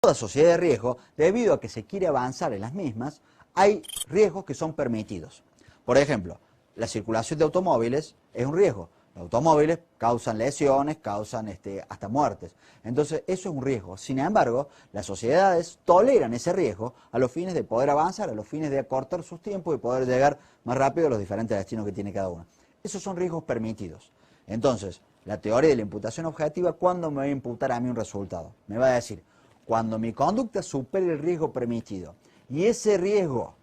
toda sociedad de riesgo, debido a que se quiere avanzar en las mismas, hay riesgos que son permitidos. Por ejemplo, la circulación de automóviles es un riesgo. Los automóviles causan lesiones, causan hasta muertes. Entonces, eso es un riesgo. Sin embargo, las sociedades toleran ese riesgo a los fines de poder avanzar, a los fines de acortar sus tiempos y poder llegar más rápido a los diferentes destinos que tiene cada uno. Esos son riesgos permitidos. Entonces, la teoría de la imputación objetiva, ¿cuándo me va a imputar a mí un resultado? Me va a decir, cuando mi conducta supere el riesgo permitido y ese riesgo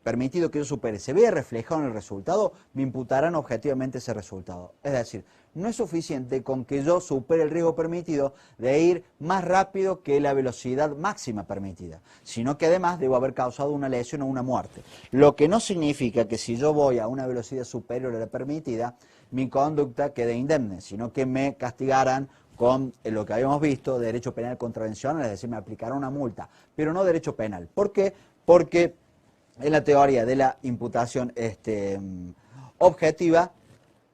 permitido que yo supere se vea reflejado en el resultado, me imputarán objetivamente ese resultado. Es decir, no es suficiente con que yo supere el riesgo permitido de ir más rápido que la velocidad máxima permitida, sino que además debo haber causado una lesión o una muerte. Lo que no significa que si yo voy a una velocidad superior a la permitida, mi conducta quede indemne, sino que me castigarán con lo que habíamos visto, derecho penal contravencional, es decir, me aplicará una multa, pero no derecho penal. ¿Por qué? Porque en la teoría de la imputación objetiva,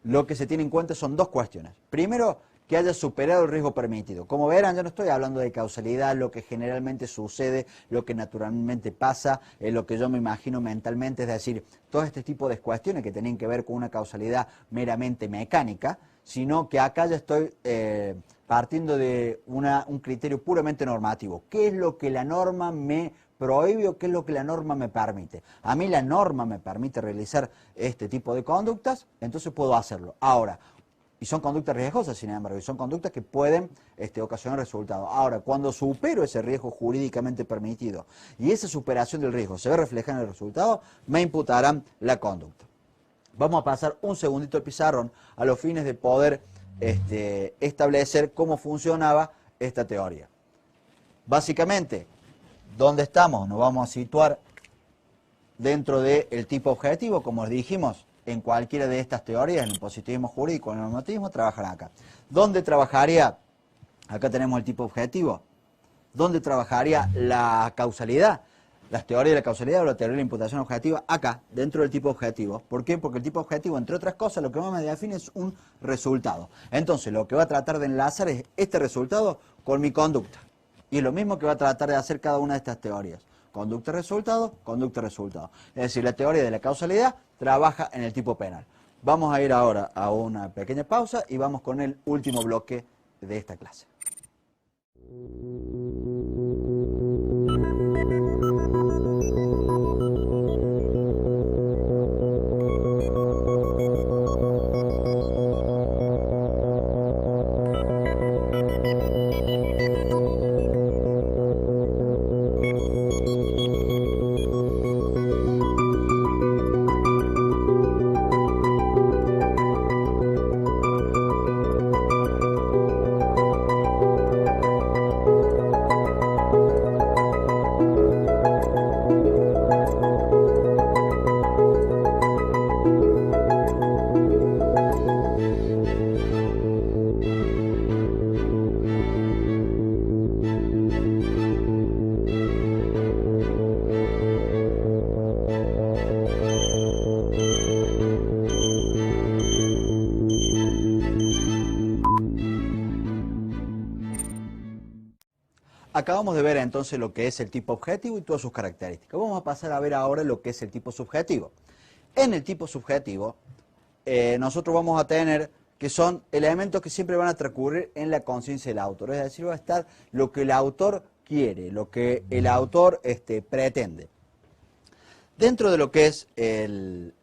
lo que se tiene en cuenta son dos cuestiones. Primero, que haya superado el riesgo permitido. Como verán, yo no estoy hablando de causalidad, lo que generalmente sucede, lo que naturalmente pasa, lo que yo me imagino mentalmente, es decir, todo este tipo de cuestiones que tienen que ver con una causalidad meramente mecánica, sino que acá ya estoy partiendo de un criterio puramente normativo. ¿Qué es lo que la norma me prohíbe o qué es lo que la norma me permite? A mí la norma me permite realizar este tipo de conductas, entonces puedo hacerlo. Ahora, y son conductas riesgosas, sin embargo, y son conductas que pueden ocasionar resultados. Ahora, cuando supero ese riesgo jurídicamente permitido y esa superación del riesgo se ve reflejada en el resultado, me imputarán la conducta. Vamos a pasar un segundito al pizarrón a los fines de poder establecer cómo funcionaba esta teoría. Básicamente, ¿dónde estamos? Nos vamos a situar dentro del tipo objetivo, como les dijimos, en cualquiera de estas teorías, en el positivismo jurídico, en el normativismo, trabajarán acá. ¿Dónde trabajaría? Acá tenemos el tipo objetivo. ¿Dónde trabajaría la causalidad? Las teorías de la causalidad o la teoría de la imputación objetiva, acá, dentro del tipo objetivo. ¿Por qué? Porque el tipo objetivo, entre otras cosas, lo que más me define es un resultado. Entonces, lo que va a tratar de enlazar es este resultado con mi conducta. Y es lo mismo que va a tratar de hacer cada una de estas teorías. Conducta-resultado, conducta-resultado. Es decir, la teoría de la causalidad trabaja en el tipo penal. Vamos a ir ahora a una pequeña pausa y vamos con el último bloque de esta clase. Acabamos de ver entonces lo que es el tipo objetivo y todas sus características. Vamos a pasar a ver ahora lo que es el tipo subjetivo. En el tipo subjetivo, nosotros vamos a tener que son elementos que siempre van a transcurrir en la conciencia del autor. Es decir, va a estar lo que el autor quiere, lo que el autor pretende. Dentro de lo que es el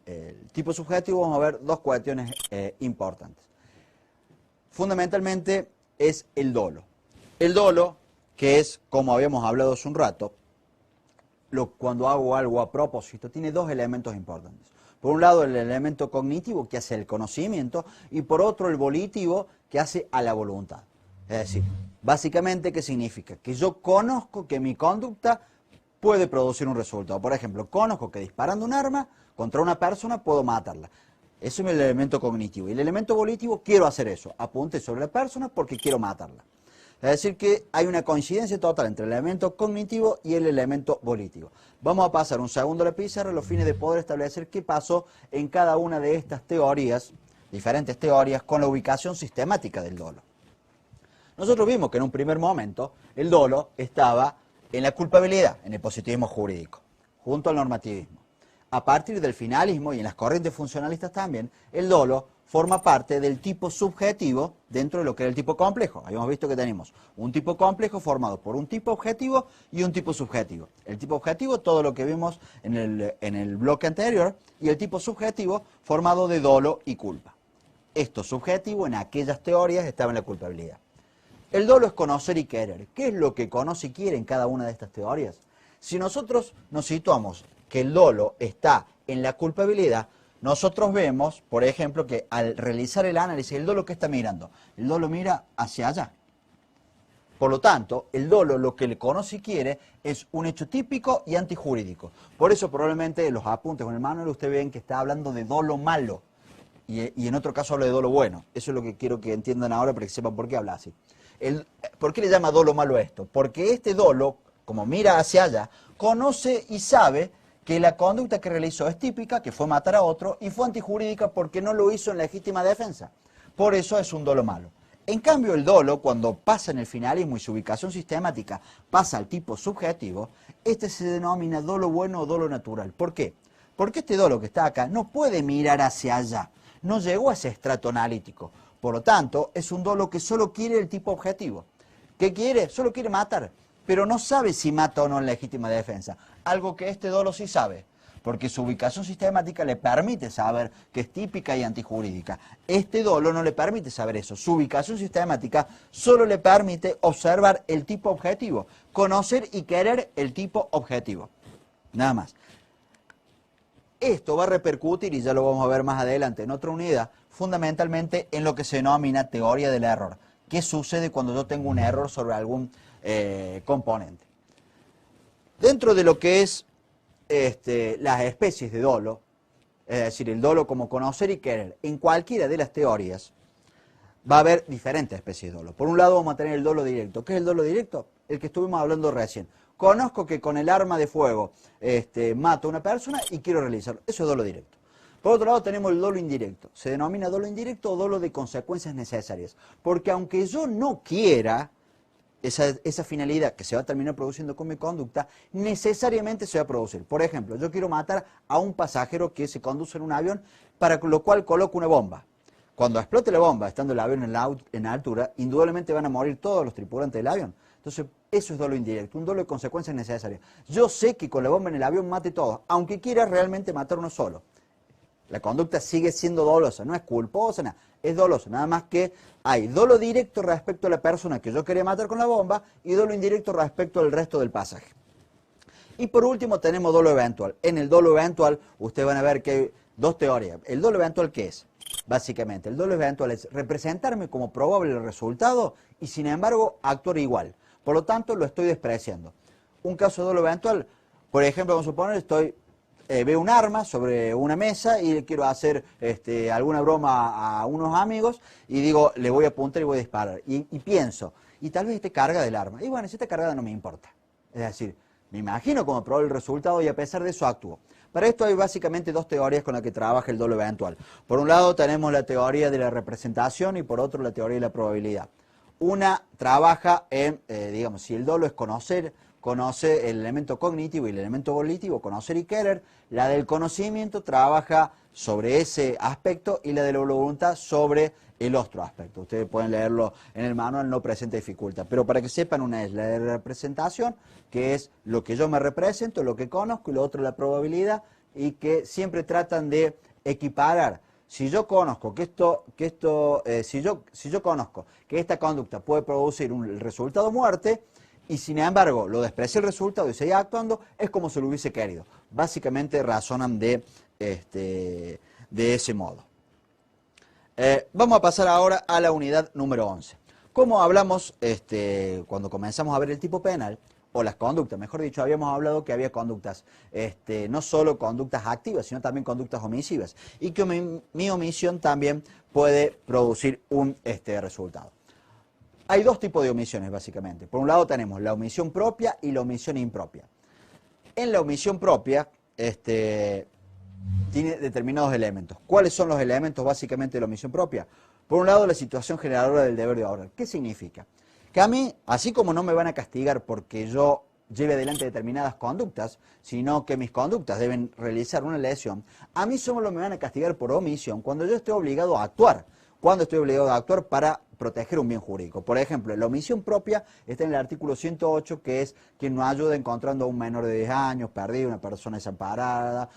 tipo subjetivo vamos a ver dos cuestiones importantes. Fundamentalmente es el dolo. El dolo, que es, como habíamos hablado hace un rato, cuando hago algo a propósito, tiene dos elementos importantes. Por un lado, el elemento cognitivo, que hace el conocimiento, y por otro, el volitivo, que hace a la voluntad. Es decir, básicamente, ¿qué significa? Que yo conozco que mi conducta puede producir un resultado. Por ejemplo, conozco que disparando un arma contra una persona puedo matarla. Eso es el elemento cognitivo. Y el elemento volitivo, quiero hacer eso. Apunte sobre la persona porque quiero matarla. Es decir, que hay una coincidencia total entre el elemento cognitivo y el elemento volitivo. Vamos a pasar un segundo a la pizarra a los fines de poder establecer qué pasó en cada una de estas teorías, diferentes teorías, con la ubicación sistemática del dolo. Nosotros vimos que en un primer momento el dolo estaba en la culpabilidad, en el positivismo jurídico, junto al normativismo. A partir del finalismo y en las corrientes funcionalistas también, el dolo forma parte del tipo subjetivo dentro de lo que era el tipo complejo. Habíamos visto que tenemos un tipo complejo formado por un tipo objetivo y un tipo subjetivo. El tipo objetivo, todo lo que vimos en el bloque anterior, y el tipo subjetivo formado de dolo y culpa. Esto subjetivo en aquellas teorías estaba en la culpabilidad. El dolo es conocer y querer. ¿Qué es lo que conoce y quiere en cada una de estas teorías? Si nosotros nos situamos que el dolo está en la culpabilidad, nosotros vemos, por ejemplo, que al realizar el análisis, ¿el dolo qué está mirando? El dolo mira hacia allá. Por lo tanto, el dolo lo que le conoce y quiere es un hecho típico y antijurídico. Por eso probablemente en los apuntes con el manual ustedes ven que está hablando de dolo malo y en otro caso habla de dolo bueno. Eso es lo que quiero que entiendan ahora para que sepan por qué habla así. ¿Por qué le llama dolo malo a esto? Porque este dolo, como mira hacia allá, conoce y sabe que la conducta que realizó es típica, que fue matar a otro, y fue antijurídica porque no lo hizo en legítima defensa. Por eso es un dolo malo. En cambio, el dolo, cuando pasa en el finalismo y su ubicación sistemática pasa al tipo subjetivo, este se denomina dolo bueno o dolo natural. ¿Por qué? Porque este dolo que está acá no puede mirar hacia allá, no llegó a ese estrato analítico. Por lo tanto, es un dolo que solo quiere el tipo objetivo. ¿Qué quiere? Solo quiere matar, pero no sabe si mata o no en legítima defensa. Algo que este dolo sí sabe, porque su ubicación sistemática le permite saber que es típica y antijurídica. Este dolo no le permite saber eso. Su ubicación sistemática solo le permite observar el tipo objetivo, conocer y querer el tipo objetivo. Nada más. Esto va a repercutir, y ya lo vamos a ver más adelante en otra unidad, fundamentalmente en lo que se denomina teoría del error. ¿Qué sucede cuando yo tengo un error sobre algún componente? Dentro de lo que es las especies de dolo, es decir, el dolo como conocer y querer, en cualquiera de las teorías va a haber diferentes especies de dolo. Por un lado vamos a tener el dolo directo. ¿Qué es el dolo directo? El que estuvimos hablando recién. Conozco que con el arma de fuego mato a una persona y quiero realizarlo. Eso es dolo directo. Por otro lado tenemos el dolo indirecto. Se denomina dolo indirecto o dolo de consecuencias necesarias. Porque aunque yo no quiera esa finalidad que se va a terminar produciendo con mi conducta, necesariamente se va a producir. Por ejemplo, yo quiero matar a un pasajero que se conduce en un avión, para lo cual coloco una bomba. Cuando explote la bomba, estando el avión en altura, indudablemente van a morir todos los tripulantes del avión. Entonces, eso es dolo indirecto, un dolo de consecuencias necesarias. Yo sé que con la bomba en el avión mate todos, aunque quiera realmente matar uno solo. La conducta sigue siendo dolosa, no es culposa, nada, es dolosa. Nada más que hay dolo directo respecto a la persona que yo quería matar con la bomba y dolo indirecto respecto al resto del pasaje. Y por último tenemos dolo eventual. En el dolo eventual ustedes van a ver que hay dos teorías. ¿El dolo eventual qué es? Básicamente, el dolo eventual es representarme como probable el resultado y sin embargo actuar igual. Por lo tanto, lo estoy despreciando. Un caso de dolo eventual, por ejemplo, vamos a suponer, veo un arma sobre una mesa y quiero hacer alguna broma a unos amigos y digo, le voy a apuntar y voy a disparar. Y pienso, y tal vez esté cargada el arma. Y bueno, si está cargada no me importa. Es decir, me imagino como probable el resultado y a pesar de eso actúo. Para esto hay básicamente dos teorías con las que trabaja el dolo eventual. Por un lado tenemos la teoría de la representación y por otro la teoría de la probabilidad. Una trabaja en, digamos, si el dolo es conoce el elemento cognitivo y el elemento volitivo, conocer y querer. La del conocimiento trabaja sobre ese aspecto y la de la voluntad sobre el otro aspecto. Ustedes pueden leerlo en el manual, no presenta dificultad. Pero para que sepan, una es la de representación, que es lo que yo me represento, lo que conozco, y lo otro la probabilidad, y que siempre tratan de equiparar. Si yo conozco si yo conozco que esta conducta puede producir el resultado muerte, y sin embargo lo desprecia el resultado y sigue actuando, es como si lo hubiese querido. Básicamente razonan de ese modo. Vamos a pasar ahora a la unidad número 11. Como hablamos cuando comenzamos a ver el tipo penal, o las conductas, mejor dicho, habíamos hablado que había conductas, no solo conductas activas, sino también conductas omisivas, y que mi omisión también puede producir un resultado. Hay dos tipos de omisiones, básicamente. Por un lado tenemos la omisión propia y la omisión impropia. En la omisión propia, tiene determinados elementos. ¿Cuáles son los elementos, básicamente, de la omisión propia? Por un lado, la situación generadora del deber de orden. ¿Qué significa? que a mí, así como no me van a castigar porque yo lleve adelante determinadas conductas, sino que mis conductas deben realizar una lesión, a mí solo me van a castigar por omisión cuando yo esté obligado a actuar. Cuando estoy obligado a actuar para proteger un bien jurídico. Por ejemplo, la omisión propia está en el artículo 108, que es quien no ayuda encontrando a un menor de 10 años, perdido, una persona desamparada,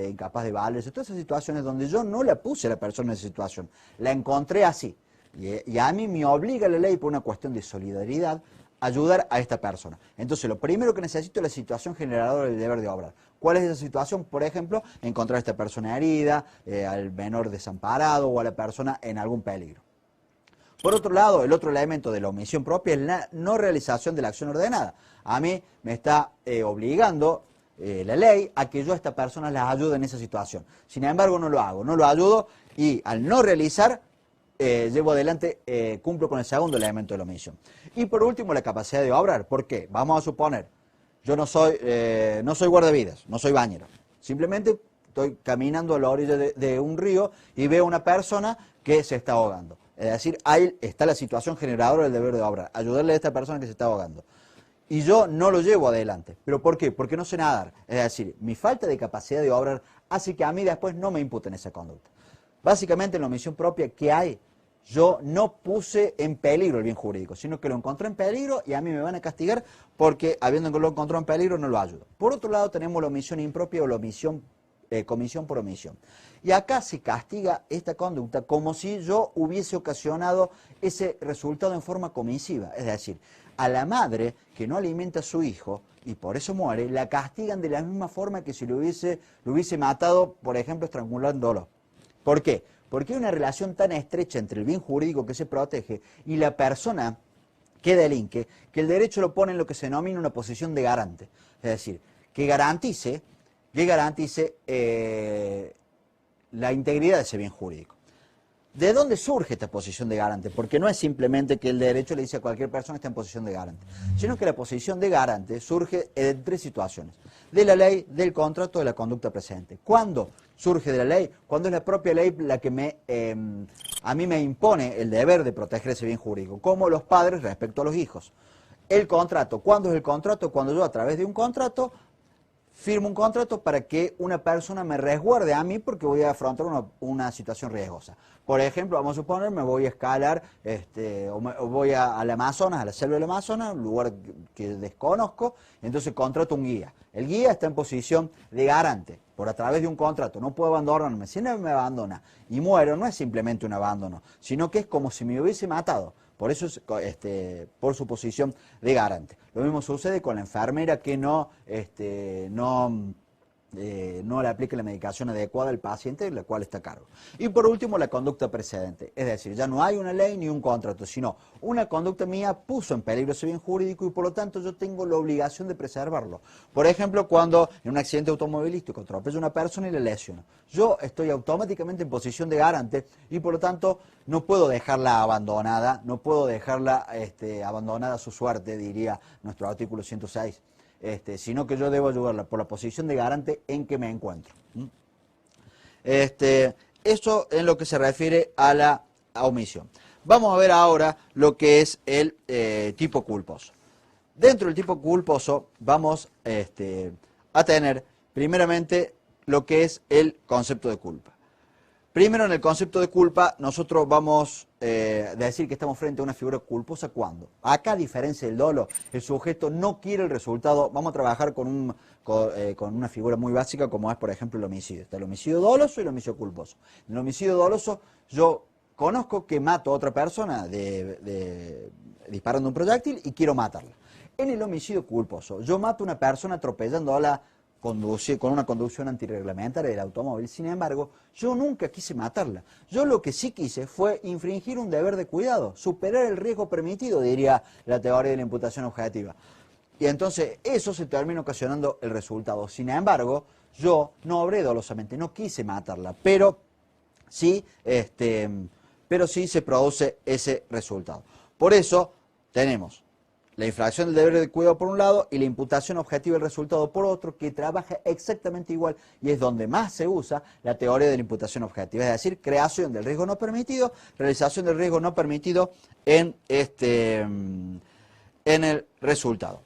incapaz de valerse, todas esas situaciones donde yo no la puse a la persona en esa situación, la encontré así. Y a mí me obliga la ley por una cuestión de solidaridad ayudar a esta persona. Entonces, lo primero que necesito es la situación generadora del deber de obrar. ¿Cuál es esa situación? Por ejemplo, encontrar a esta persona herida, al menor desamparado o a la persona en algún peligro. Por otro lado, el otro elemento de la omisión propia es la no realización de la acción ordenada. A mí me está obligando la ley a que yo a esta persona las ayude en esa situación. Sin embargo, no lo hago, no lo ayudo y al no realizar llevo adelante, cumplo con el segundo elemento de la omisión. Y por último, la capacidad de obrar. ¿Por qué? Vamos a suponer, yo no soy guardavidas, no soy bañero. Simplemente estoy caminando a la orilla de un río y veo una persona que se está ahogando. Es decir, ahí está la situación generadora del deber de obrar, ayudarle a esta persona que se está ahogando. Y yo no lo llevo adelante. ¿Pero por qué? Porque no sé nadar. Es decir, mi falta de capacidad de obrar hace que a mí después no me imputen esa conducta. Básicamente en la omisión propia, ¿qué hay? Yo no puse en peligro el bien jurídico, sino que lo encontré en peligro y a mí me van a castigar porque habiendo lo encontrado en peligro no lo ayudo. Por otro lado tenemos la omisión impropia o la comisión por omisión. Y acá se castiga esta conducta como si yo hubiese ocasionado ese resultado en forma comisiva. Es decir, a la madre que no alimenta a su hijo y por eso muere, la castigan de la misma forma que si lo hubiese matado, por ejemplo, estrangulándolo. ¿Por qué? Porque hay una relación tan estrecha entre el bien jurídico que se protege y la persona que delinque, que el derecho lo pone en lo que se denomina una posición de garante. Es decir, que garantice la integridad de ese bien jurídico. ¿De dónde surge esta posición de garante? Porque no es simplemente que el derecho le dice a cualquier persona que está en posición de garante, sino que la posición de garante surge en tres situaciones: de la ley, del contrato, de la conducta precedente. ¿Cuándo surge de la ley? Cuando es la propia ley la que a mí me impone el deber de proteger ese bien jurídico, como los padres respecto a los hijos. El contrato, ¿cuándo es el contrato? Cuando yo a través de un contrato firmo un contrato para que una persona me resguarde a mí porque voy a afrontar una situación riesgosa. Por ejemplo, vamos a suponer, me voy a escalar, o voy al Amazonas, a la selva del Amazonas, un lugar que desconozco, entonces contrato un guía. El guía está en posición de garante, por a través de un contrato, no puedo abandonarme. Si no me abandona y muero, no es simplemente un abandono, sino que es como si me hubiese matado. Por eso es por su posición de garante. Lo mismo sucede con la enfermera que no le aplique la medicación adecuada al paciente de la cual está a cargo. Y por último, la conducta precedente. Es decir, ya no hay una ley ni un contrato, sino una conducta mía puso en peligro ese bien jurídico y por lo tanto yo tengo la obligación de preservarlo. Por ejemplo, cuando en un accidente automovilístico atropello a una persona y le lesiono. Yo estoy automáticamente en posición de garante y por lo tanto no puedo dejarla abandonada, no puedo dejarla abandonada a su suerte, diría nuestro artículo 106. Sino que yo debo ayudarla por la posición de garante en que me encuentro. Eso en lo que se refiere a la omisión. Vamos a ver ahora lo que es el tipo culposo. Dentro del tipo culposo vamos a tener primeramente lo que es el concepto de culpa. Primero, en el concepto de culpa, nosotros vamos a decir que estamos frente a una figura culposa cuando, acá a diferencia del dolo, el sujeto no quiere el resultado. Vamos a trabajar con una figura muy básica como es, por ejemplo, el homicidio. Está el homicidio doloso y el homicidio culposo. En el homicidio doloso, yo conozco que mato a otra persona disparando un proyectil y quiero matarla. En el homicidio culposo, yo mato a una persona atropellándola con una conducción antirreglamentaria del automóvil. Sin embargo, yo nunca quise matarla. Yo lo que sí quise fue infringir un deber de cuidado, superar el riesgo permitido, diría la teoría de la imputación objetiva. Y entonces eso se termina ocasionando el resultado. Sin embargo, yo no obré dolosamente, no quise matarla, pero sí se produce ese resultado. Por eso tenemos la infracción del deber de cuidado por un lado y la imputación objetiva del resultado por otro, que trabaja exactamente igual y es donde más se usa la teoría de la imputación objetiva, es decir, creación del riesgo no permitido, realización del riesgo no permitido en en el resultado.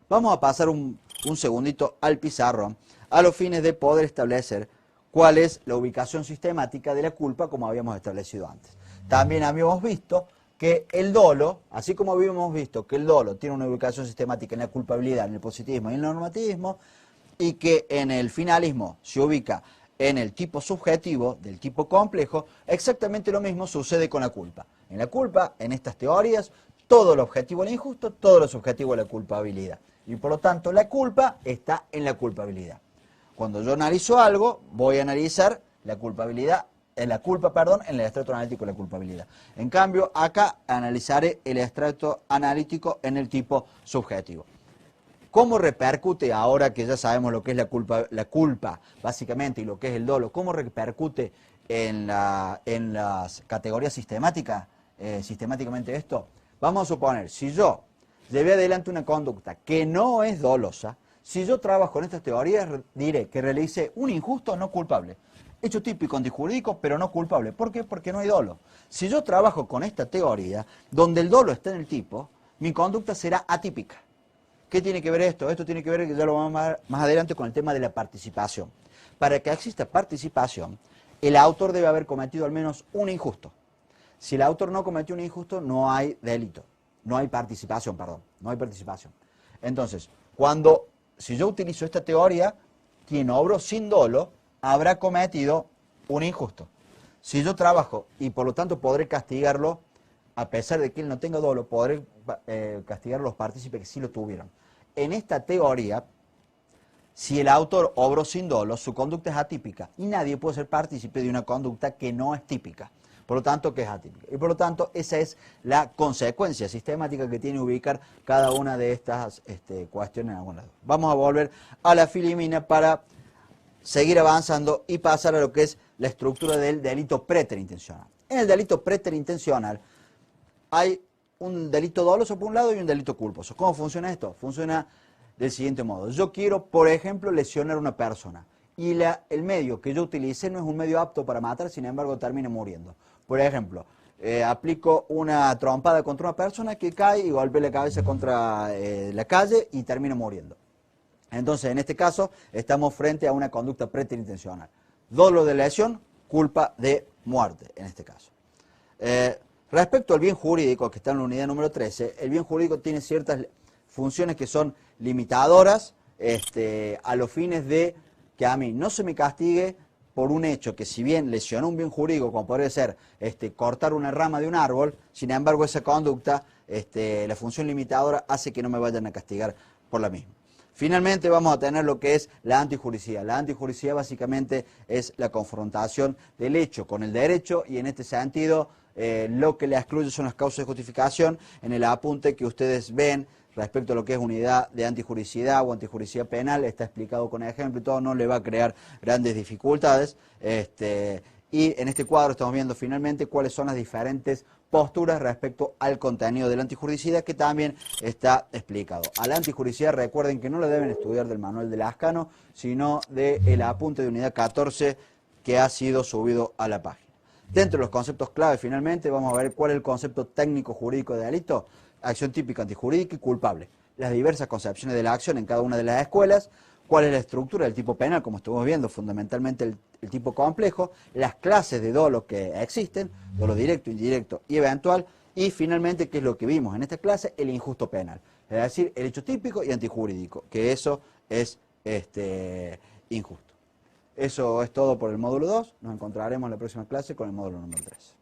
Vamos a pasar un segundito al pizarrón a los fines de poder establecer cuál es la ubicación sistemática de la culpa como habíamos establecido antes. También habíamos visto que el dolo, así como habíamos visto que el dolo tiene una ubicación sistemática en la culpabilidad, en el positivismo y en el normativismo, y que en el finalismo se ubica en el tipo subjetivo del tipo complejo, exactamente lo mismo sucede con la culpa. En la culpa, en estas teorías, todo lo objetivo es injusto, todo lo subjetivo es la culpabilidad. Y por lo tanto, la culpa está en la culpabilidad. Cuando yo analizo algo, voy a analizar la culpabilidad, en el extracto analítico de la culpabilidad. En cambio, acá analizaré el extracto analítico en el tipo subjetivo. ¿Cómo repercute, ahora que ya sabemos lo que es la culpa básicamente, y lo que es el dolo, cómo repercute en las categorías sistemáticas, sistemáticamente esto? Vamos a suponer, si yo llevé adelante una conducta que no es dolosa, si yo trabajo en estas teorías, diré que realicé un injusto no culpable. Hecho típico antijurídico, pero no culpable. ¿Por qué? Porque no hay dolo. Si yo trabajo con esta teoría, donde el dolo está en el tipo, mi conducta será atípica. ¿Qué tiene que ver esto? Esto tiene que ver, que ya lo vamos a ver más adelante, con el tema de la participación. Para que exista participación, el autor debe haber cometido al menos un injusto. Si el autor no cometió un injusto, no hay delito. No hay participación, perdón. No hay participación. Entonces, si yo utilizo esta teoría, quien obró sin dolo habrá cometido un injusto. Si yo trabajo y por lo tanto podré castigarlo, a pesar de que él no tenga dolo, podré castigar a los partícipes que sí lo tuvieron. En esta teoría, si el autor obró sin dolo, su conducta es atípica y nadie puede ser partícipe de una conducta que no es típica. Por lo tanto, que es atípica. Y por lo tanto, esa es la consecuencia sistemática que tiene que ubicar cada una de estas cuestiones en algún lado. Vamos a volver a la filimina para seguir avanzando y pasar a lo que es la estructura del delito preterintencional. En el delito preterintencional hay un delito doloso por un lado y un delito culposo. ¿Cómo funciona esto? Funciona del siguiente modo. Yo quiero, por ejemplo, lesionar a una persona y el medio que yo utilicé no es un medio apto para matar, sin embargo termina muriendo. Por ejemplo, aplico una trompada contra una persona que cae y golpea la cabeza contra la calle y termina muriendo. Entonces, en este caso, estamos frente a una conducta preterintencional. Dolo de lesión, culpa de muerte, en este caso. Respecto al bien jurídico, que está en la unidad número 13, el bien jurídico tiene ciertas funciones que son limitadoras a los fines de que a mí no se me castigue por un hecho que, si bien lesionó un bien jurídico, como podría ser cortar una rama de un árbol, sin embargo esa conducta, la función limitadora hace que no me vayan a castigar por la misma. Finalmente vamos a tener lo que es la antijuricidad. La antijuricidad básicamente es la confrontación del hecho con el derecho, y en este sentido lo que le excluye son las causas de justificación. En el apunte que ustedes ven respecto a lo que es unidad de antijuricidad o antijuricidad penal, está explicado con ejemplo y todo, no le va a crear grandes dificultades. Y en este cuadro estamos viendo finalmente cuáles son las diferentes posturas respecto al contenido de la antijuricidad, que también está explicado. A la antijuricidad, recuerden que no lo deben estudiar del manual de Lascano, sino del apunte de unidad 14 que ha sido subido a la página. Dentro de los conceptos clave, finalmente, vamos a ver cuál es el concepto técnico jurídico de delito: acción típica, antijurídica y culpable. Las diversas concepciones de la acción en cada una de las escuelas, cuál es la estructura del tipo penal, como estuvimos viendo, fundamentalmente el tipo complejo, las clases de dolo que existen, dolo directo, indirecto y eventual, y finalmente, qué es lo que vimos en esta clase, el injusto penal, es decir, el hecho típico y antijurídico, que eso es injusto. Eso es todo por el módulo 2, nos encontraremos en la próxima clase con el módulo número 3.